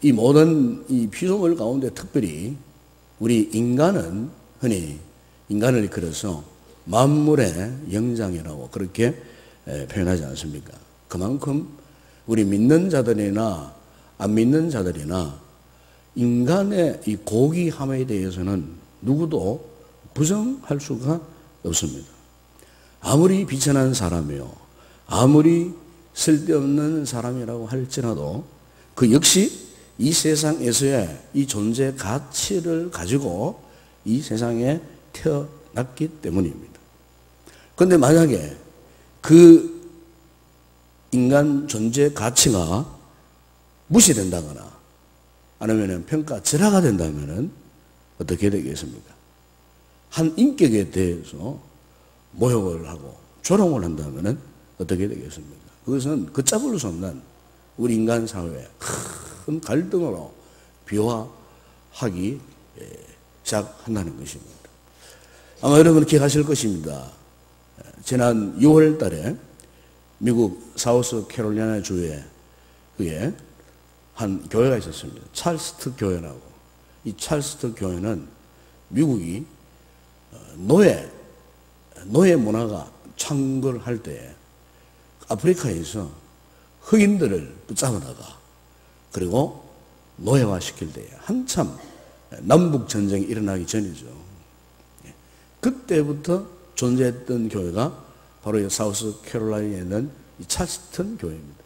이 모든 이 피조물 가운데 특별히 우리 인간은 흔히 인간을 일컬어서 만물의 영장이라고 그렇게 표현하지 않습니까? 그만큼 우리 믿는 자들이나 안 믿는 자들이나 인간의 이 고귀함에 대해서는 누구도 부정할 수가 없습니다. 아무리 비천한 사람이요, 아무리 쓸데없는 사람이라고 할지라도 그 역시 이 세상에서의 이 존재 가치를 가지고 이 세상에 태어났기 때문입니다. 그런데 만약에 그 인간 존재 가치가 무시된다거나 아니면 평가절하가 된다면 어떻게 되겠습니까? 한 인격에 대해서 모욕을 하고 조롱을 한다면 어떻게 되겠습니까? 그것은 걷잡을 수 없는 우리 인간 사회의 큰 갈등으로 비화하기 시작한다는 것입니다. 아마 여러분 기억하실 것입니다. 지난 6월 달에 미국 사우스 캐롤라이나 주에 그에 한 교회가 있었습니다. 찰스트 교회라고. 이 찰스트 교회는 미국이 노예 문화가 창궐할 때 아프리카에서 흑인들을 붙잡아다가 그리고 노예화 시킬 때 한참 남북전쟁이 일어나기 전이죠. 그때부터 존재했던 교회가 바로 이 사우스 캐롤라이나에 있는 이 찰스턴 교회입니다.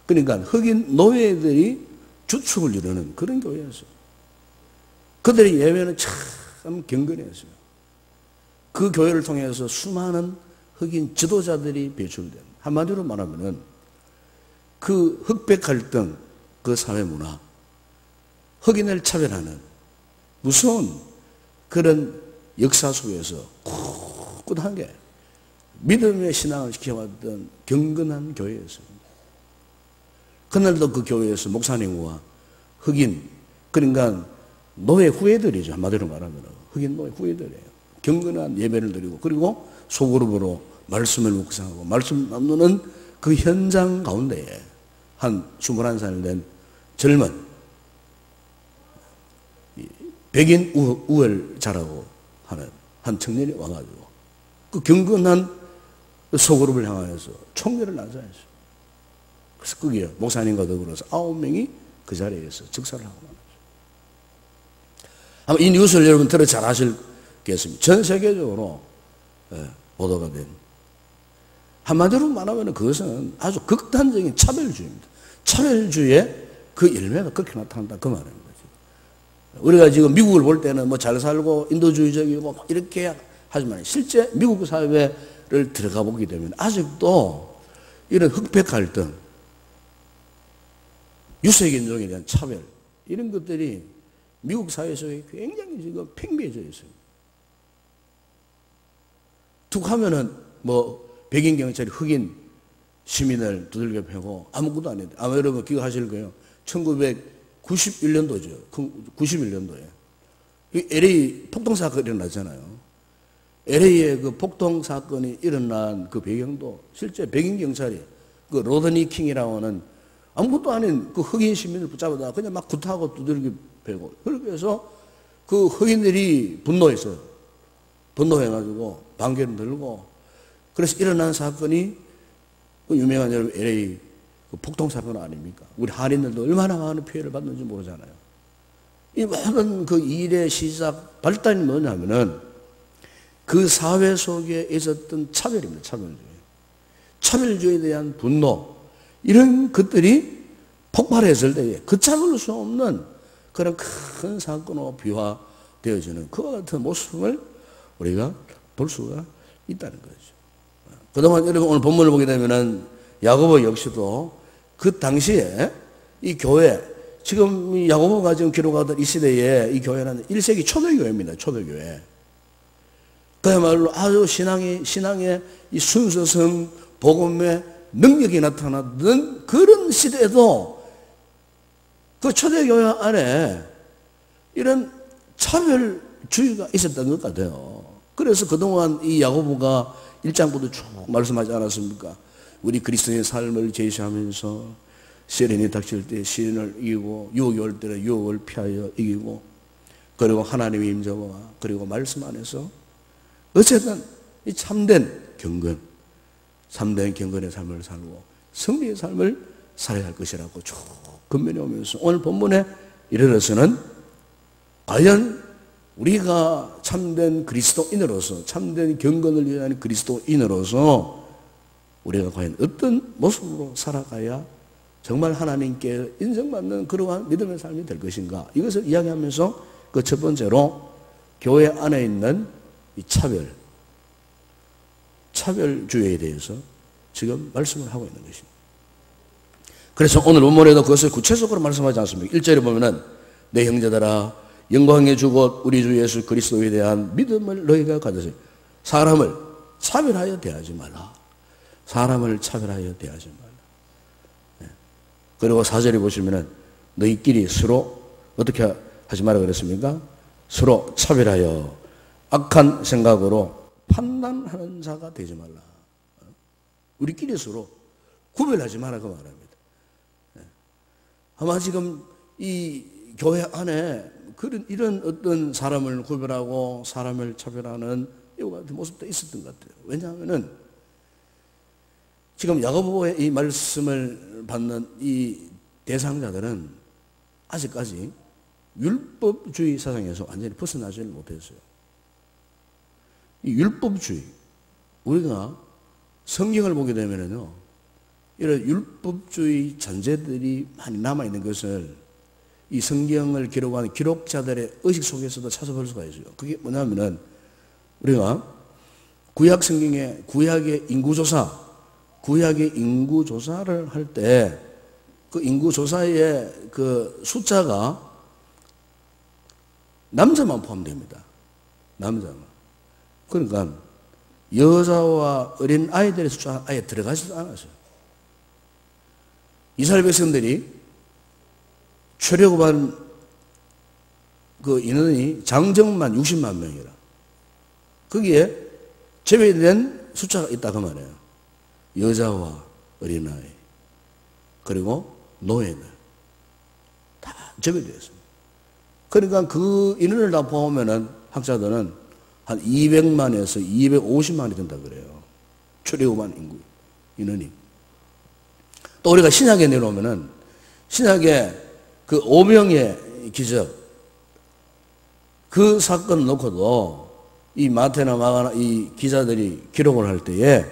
그러니까 흑인 노예들이 주축을 이루는 그런 교회였어요. 그들의 예배는 참 경건했어요. 그 교회를 통해서 수많은 흑인 지도자들이 배출된, 한마디로 말하면은 그 흑백 갈등, 그 사회 문화, 흑인을 차별하는 무서운 그런 역사 속에서 꿋꿋하게 믿음의 신앙을 지켜왔던 경건한 교회였습니다. 그날도 그 교회에서 목사님과 흑인, 그러니까 노예 후예들이죠. 한마디로 말하면 흑인 노예 후예들이에요. 경건한 예배를 드리고 그리고 소그룹으로 말씀을 묵상하고 말씀 나누는 그 현장 가운데에 한 21살 된 젊은 백인 우월자라고 하는 한 청년이 와가지고 그 경건한 소그룹을 향하여서 총회를 나자했어요. 그래서 거기에 목사님과 더불어서 9명이 그 자리에서 즉사를 하고 말았어요. 아마 이 뉴스를 여러분 들어 잘 아시겠습니다. 전 세계적으로 보도가 된, 한마디로 말하면 그것은 아주 극단적인 차별주의입니다. 차별주의의 그 열매가 그렇게 나타난다 그 말입니다. 우리가 지금 미국을 볼 때는 뭐 잘 살고 인도주의적이고 이렇게 하지만 실제 미국 사회를 들어가 보게 되면 아직도 이런 흑백 갈등, 유색인종에 대한 차별, 이런 것들이 미국 사회 속에 굉장히 지금 팽배해져 있습니다. 툭 하면은 뭐 백인 경찰이 흑인 시민을 두들겨 패고 아무것도 안 했는데, 아마 여러분 기억하실 거예요. 1991년도죠. 91년도에. LA 폭동사건이 일어났잖아요. LA에 그 폭동사건이 일어난 그 배경도 실제 백인 경찰이 그 로드니 킹이라고 하는 아무것도 아닌 그 흑인 시민을 붙잡아다 그냥 막 굿하고 두들겨 패고, 그렇게 해서 그 흑인들이 분노해가지고 반개를 들고, 그래서 일어난 사건이 그 유명한 여러분 LA 그 폭동사건 아닙니까? 우리 한인들도 얼마나 많은 피해를 받는지 모르잖아요. 이 모든 그 일의 시작, 발단이 뭐냐면은 그 사회 속에 있었던 차별입니다. 차별주의. 차별주의에 대한 분노, 이런 것들이 폭발했을 때에 걷잡을 수 없는 그런 큰 사건으로 비화되어지는 그와 같은 모습을 우리가 볼 수가 있다는 거죠. 그동안 여러분 오늘 본문을 보게 되면은 야고보 역시도 그 당시에 이 교회, 지금 야고보가 지금 기록하던 이 시대에 이 교회는 1세기 초대교회입니다. 초대교회. 그야말로 아주 신앙의 이 순서성, 복음의 능력이 나타났던 그런 시대에도 그 초대교회 안에 이런 차별주의가 있었던 것 같아요. 그래서 그동안 이 야고보가 1장부터 쭉 말씀하지 않았습니까? 우리 그리스도의 삶을 제시하면서 시련이 닥칠 때 시련을 이기고 유혹이 올 때는 유혹을 피하여 이기고 그리고 하나님의 임재와 그리고 말씀 안에서 어쨌든 이 참된 경건, 참된 경건의 삶을 살고 승리의 삶을 살아야 할 것이라고 쭉 근면해 오면서 오늘 본문에 이르러서는 과연 우리가 참된 그리스도인으로서 참된 경건을 위한 그리스도인으로서 우리가 과연 어떤 모습으로 살아가야 정말 하나님께 인정받는 그러한 믿음의 삶이 될 것인가, 이것을 이야기하면서 그 첫 번째로 교회 안에 있는 이 차별주의에 대해서 지금 말씀을 하고 있는 것입니다. 그래서 오늘 본문에도 그것을 구체적으로 말씀하지 않습니까? 1절에 보면은 내 형제들아 영광의 주곧 우리 주 예수 그리스도에 대한 믿음을 너희가 가졌으니 사람을 차별하여 대하지 말라. 사람을 차별하여 대하지 말라. 네. 그리고 4절에 보시면은 너희끼리 서로 어떻게 하지 말라 그랬습니까? 서로 차별하여 악한 생각으로 판단하는 자가 되지 말라. 우리끼리 서로 구별하지 말라 그 말입니다. 네. 아마 지금 이 교회 안에 이런 어떤 사람을 구별하고 사람을 차별하는 이와 같은 모습도 있었던 것 같아요. 왜냐하면은 지금 야고보의 이 말씀을 받는 이 대상자들은 아직까지 율법주의 사상에서 완전히 벗어나지를 못했어요. 이 율법주의, 우리가 성경을 보게 되면은요, 이런 율법주의 잔재들이 많이 남아있는 것을 이 성경을 기록하는 기록자들의 의식 속에서도 찾아볼 수가 있어요. 그게 뭐냐면은 우리가 구약 성경의 구약의 인구조사를 할 때 그 인구조사의 그 숫자가 남자만 포함됩니다. 남자만. 그러니까 여자와 어린 아이들의 숫자가 아예 들어가지도 않았어요. 이스라엘 백성들이 출애굽한 그 인원이 장정만 60만 명이라. 거기에 제외된 숫자가 있다 그 말이에요. 여자와 어린아이 그리고 노예들 다 제외되었습니다. 그러니까 그 인원을 다 포함하면은 학자들은 한 200만에서 250만이 된다 그래요. 출애굽한 인구 인원이. 또 우리가 신약에 내려오면은 신약에 그 오병의 기적 그 사건 놓고도 이 마태나 마가나 이 기자들이 기록을 할 때에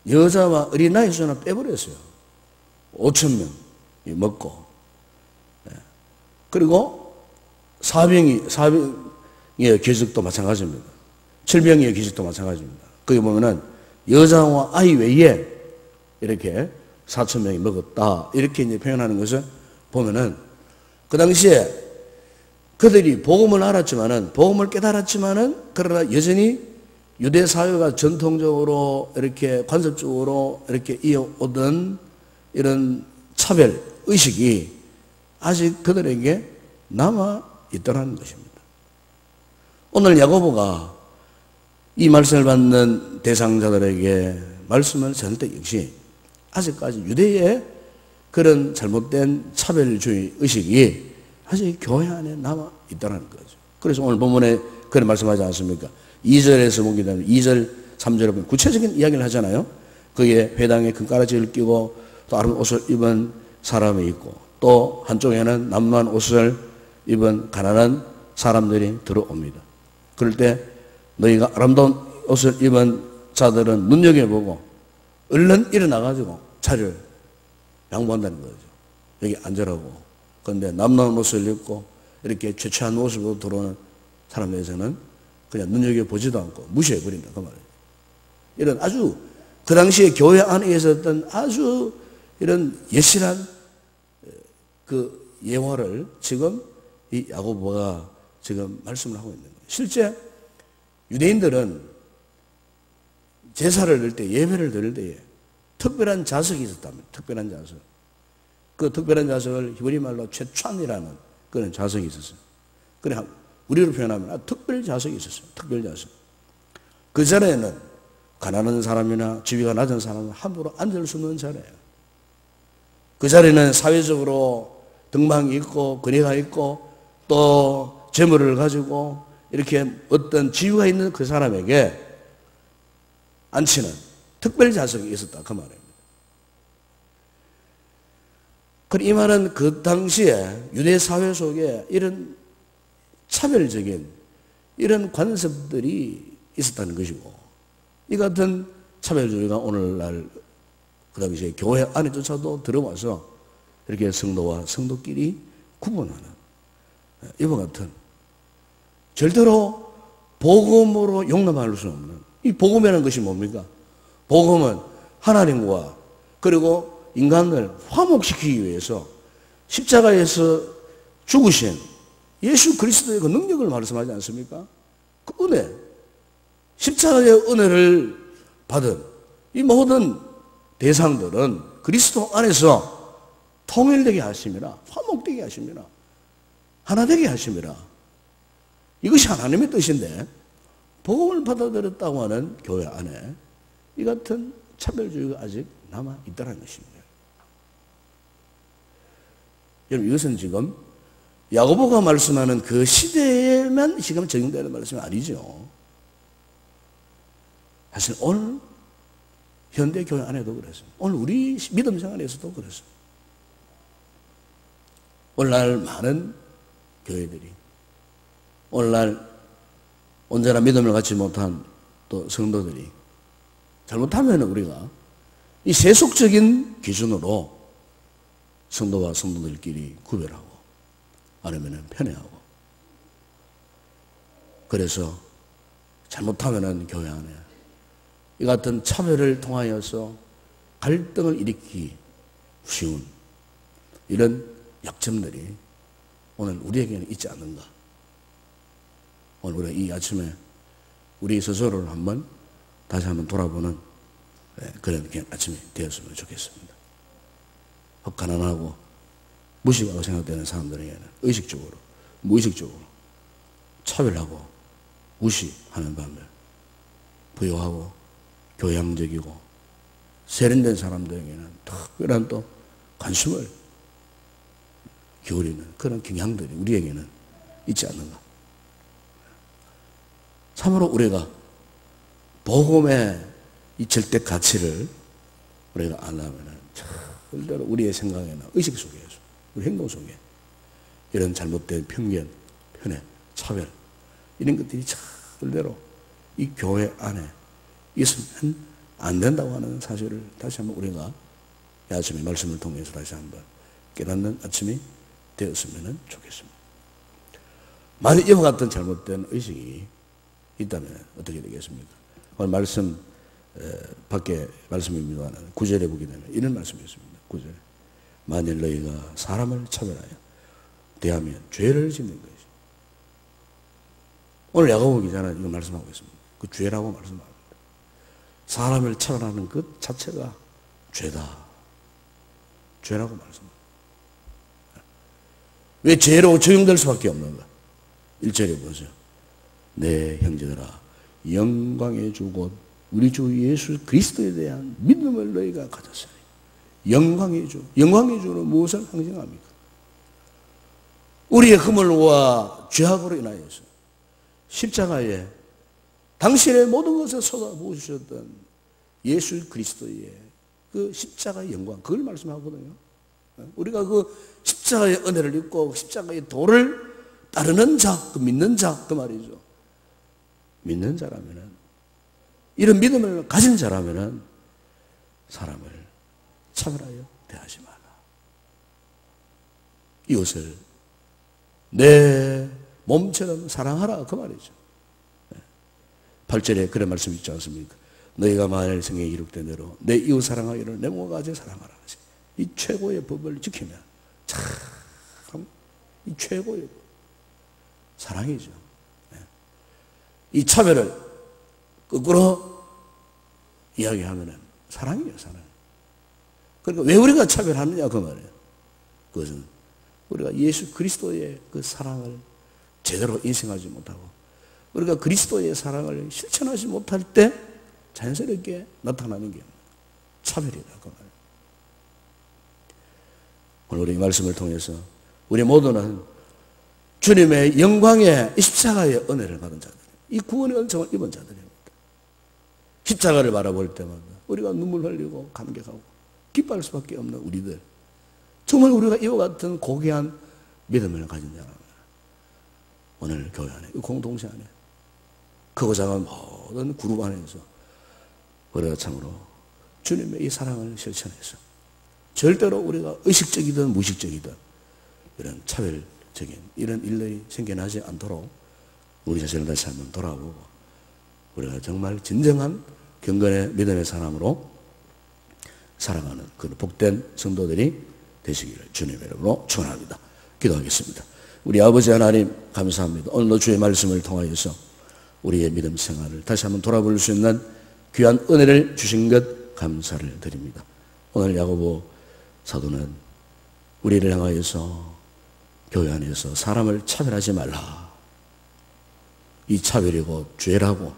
여자와 어린아이 수는 빼버렸어요. 5,000명 먹고. 그리고 사병의 기적도 마찬가지입니다. 칠병의 기적도 마찬가지입니다. 거기 보면은 여자와 아이 외에 이렇게 4,000명이 먹었다. 이렇게 이제 표현하는 것을 보면은 그 당시에 그들이 복음을 알았지만은, 복음을 깨달았지만은, 그러나 여전히 유대 사회가 전통적으로 이렇게 관습적으로 이렇게 이어오던 이런 차별 의식이 아직 그들에게 남아 있더라는 것입니다. 오늘 야고보가 이 말씀을 받는 대상자들에게 말씀을 전할 때 역시 아직까지 유대의 그런 잘못된 차별주의 의식이 아직 교회 안에 남아 있다는 거죠. 그래서 오늘 본문에 그런 말씀하지 않습니까? 2절에서 보게 되면 2절, 3절에 보면 구체적인 이야기를 하잖아요. 거기에 회당에 금가라지를 끼고 또 아름다운 옷을 입은 사람이 있고 또 한쪽에는 남루한 옷을 입은 가난한 사람들이 들어옵니다. 그럴 때 너희가 아름다운 옷을 입은 자들은 눈여겨보고 얼른 일어나가지고 자리를 양보한다는 거죠. 여기 앉으라고. 그런데 남루한 옷을 입고 이렇게 최초한 모습으로 들어오는 사람에게서는 그냥 눈여겨보지도 않고 무시해버린다 그 말이에요. 이런 아주 그 당시에 교회 안에 있었던 아주 이런 예실한 그 예화를 지금 이 야고보가 지금 말씀을 하고 있는 거예요. 실제 유대인들은 제사를 드릴 때, 예배를 드릴 때에 특별한 자석이 있었답니다. 특별한 자석. 그 특별한 자석을 히브리 말로 최찬이라는 그런 자석이 있었어요. 그래 우리로 표현하면 특별 자석이 있었어요. 특별 자석. 그 자리에는 가난한 사람이나 지위가 낮은 사람은 함부로 앉을 수 없는 자리예요. 그 자리는 사회적으로 등망이 있고 권위가 있고 또 재물을 가지고 이렇게 어떤 지위가 있는 그 사람에게 앉히는 특별 좌석이 있었다 그 말입니다. 이 말은 그 당시에 유대 사회 속에 이런 차별적인 이런 관습들이 있었다는 것이고, 이 같은 차별주의가 오늘날 그 당시에 교회 안에조차도 들어와서 이렇게 성도와 성도끼리 구분하는 이와 같은 절대로 복음으로 용납할 수 없는, 이 복음이라는 것이 뭡니까? 복음은 하나님과 그리고 인간을 화목시키기 위해서 십자가에서 죽으신 예수 그리스도의 그 능력을 말씀하지 않습니까? 그 은혜, 십자가의 은혜를 받은 이 모든 대상들은 그리스도 안에서 통일되게 하심이라, 화목되게 하심이라, 하나 되게 하심이라. 이것이 하나님의 뜻인데 복음을 받아들였다고 하는 교회 안에 이 같은 차별주의가 아직 남아있다는 것입니다. 여러분, 이것은 지금 야고보가 말씀하는 그 시대에만 지금 적용되는 말씀이 아니죠. 사실 오늘 현대 교회 안에도 그렇습니다. 오늘 우리 믿음 생활에서도 그렇습니다. 오늘날 많은 교회들이, 오늘날 온전한 믿음을 갖지 못한 또 성도들이 잘못하면 우리가 이 세속적인 기준으로 성도와 성도들끼리 구별하고 아니면 편애하고, 그래서 잘못하면 교회 안에 이 같은 차별을 통하여서 갈등을 일으키기 쉬운 이런 약점들이 오늘 우리에게는 있지 않는가. 오늘 우리가 이 아침에 우리 스스로를 다시 한번 돌아보는 그런 아침이 되었으면 좋겠습니다. 가난하고 무식하고 생각되는 사람들에게는 의식적으로, 무의식적으로 차별하고 무시하는 반면, 부유하고 교양적이고 세련된 사람들에게는 특별한 또 관심을 기울이는 그런 경향들이 우리에게는 있지 않는가. 참으로 우리가 복음의 이 절대 가치를 우리가 알려면 절대로 우리의 생각이나 의식 속에서, 우리 행동 속에 이런 잘못된 편견, 편애, 차별 이런 것들이 절대로 이 교회 안에 있으면 안 된다고 하는 사실을 다시 한번 우리가 이 아침에 말씀을 통해서 다시 한번 깨닫는 아침이 되었으면 좋겠습니다. 만약 이와 같은 잘못된 의식이 있다면 어떻게 되겠습니까? 오늘 말씀 밖에 말씀입니다만 9절에 보게 되면 이런 말씀이 있습니다. 9절에 만일 너희가 사람을 차별하여 대하면 죄를 짓는 것이. 오늘 야고보 기자는 이거 말씀하고 있습니다. 그 죄라고 말씀합니다. 사람을 차별하는 것 자체가 죄다. 죄라고 말씀합니다. 왜 죄로 적용될 수밖에 없는가? 1절에 보세요. 내 형제들아, 영광의 주 곧 우리 주 예수 그리스도에 대한 믿음을 너희가 가졌으니. 영광의 주. 영광의 주는 무엇을 상징합니까? 우리의 허물과 죄악으로 인하여서 십자가에 당신의 모든 것을 쏟아부으셨던 예수 그리스도의 그 십자가의 영광, 그걸 말씀하거든요. 우리가 그 십자가의 은혜를 입고 십자가의 도를 따르는 자, 그 믿는 자, 그 말이죠. 믿는 자라면은, 이런 믿음을 가진 자라면은 사람을 차별하여 대하지 마라. 이웃을 내 몸처럼 사랑하라, 그 말이죠. 8절에 그런 말씀 있지 않습니까? 너희가 만일 성경에 기록된 대로 내 이웃 사랑하기를 내 몸과 같이 사랑하라. 이 최고의 법을 지키면 참 이 최고의 사랑이죠. 이 차별을 거꾸로 이야기하면 사랑이에요, 사랑. 그러니까 왜 우리가 차별하느냐 그 말이에요. 그것은 우리가 예수 그리스도의 그 사랑을 제대로 인식하지 못하고 우리가 그리스도의 사랑을 실천하지 못할 때 자연스럽게 나타나는 게 차별이다 그 말이에요. 오늘 우리 말씀을 통해서 우리 모두는 주님의 영광의 십자가의 은혜를 받은 자들, 이 구원의 은총을 입은 자들입니다. 십자가를 바라볼 때마다 우리가 눈물 흘리고 감격하고 기뻐할 수밖에 없는 우리들, 정말 우리가 이와 같은 고귀한 믿음을 가진 자라면 오늘 교회 안에, 이 공동체 안에, 크고 작은 모든 그룹 안에서 우리가 참으로 주님의 이 사랑을 실천해서 절대로 우리가 의식적이든 무의식적이든 이런 차별적인 이런 일들이 생겨나지 않도록 우리 자신을 다시 한번 돌아보고 우리가 정말 진정한 경건의 믿음의 사람으로 살아가는 그런 복된 성도들이 되시기를 주님의 이름으로 축원합니다. 기도하겠습니다. 우리 아버지 하나님 감사합니다. 오늘도 주의 말씀을 통하여서 우리의 믿음 생활을 다시 한번 돌아볼 수 있는 귀한 은혜를 주신 것 감사를 드립니다. 오늘 야고보 사도는 우리를 향하여서 교회 안에서 사람을 차별하지 말라, 이 차별이 곧 죄라고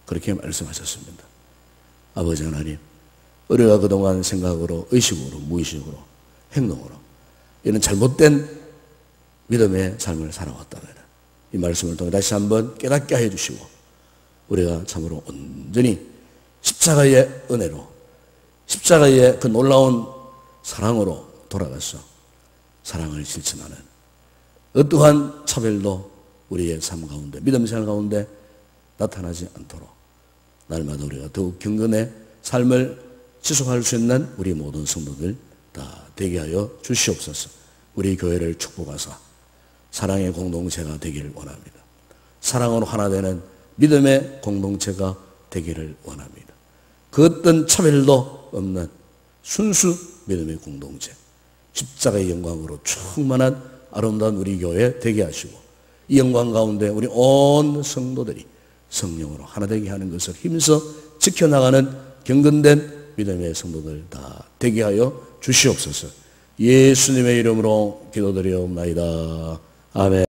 그렇게 말씀하셨습니다. 아버지 하나님, 우리가 그동안 생각으로, 의식으로, 무의식으로, 행동으로 이런 잘못된 믿음의 삶을 살아왔다면 이 말씀을 통해 다시 한번 깨닫게 해주시고 우리가 참으로 온전히 십자가의 은혜로, 십자가의 그 놀라운 사랑으로 돌아가서 사랑을 실천하는 어떠한 차별도 우리의 삶 가운데, 믿음 생활 가운데 나타나지 않도록 날마다 우리가 더욱 경건의 삶을 지속할 수 있는 우리 모든 성도들 다 되게 하여 주시옵소서. 우리 교회를 축복하사 사랑의 공동체가 되기를 원합니다. 사랑으로 하나 되는 믿음의 공동체가 되기를 원합니다. 그 어떤 차별도 없는 순수 믿음의 공동체, 십자가의 영광으로 충만한 아름다운 우리 교회 되게 하시고 이 영광 가운데 우리 온 성도들이 성령으로 하나 되게 하는 것을 힘써 지켜나가는 경건된 믿음의 성도들 다 되게 하여 주시옵소서. 예수님의 이름으로 기도드리옵나이다. 아멘.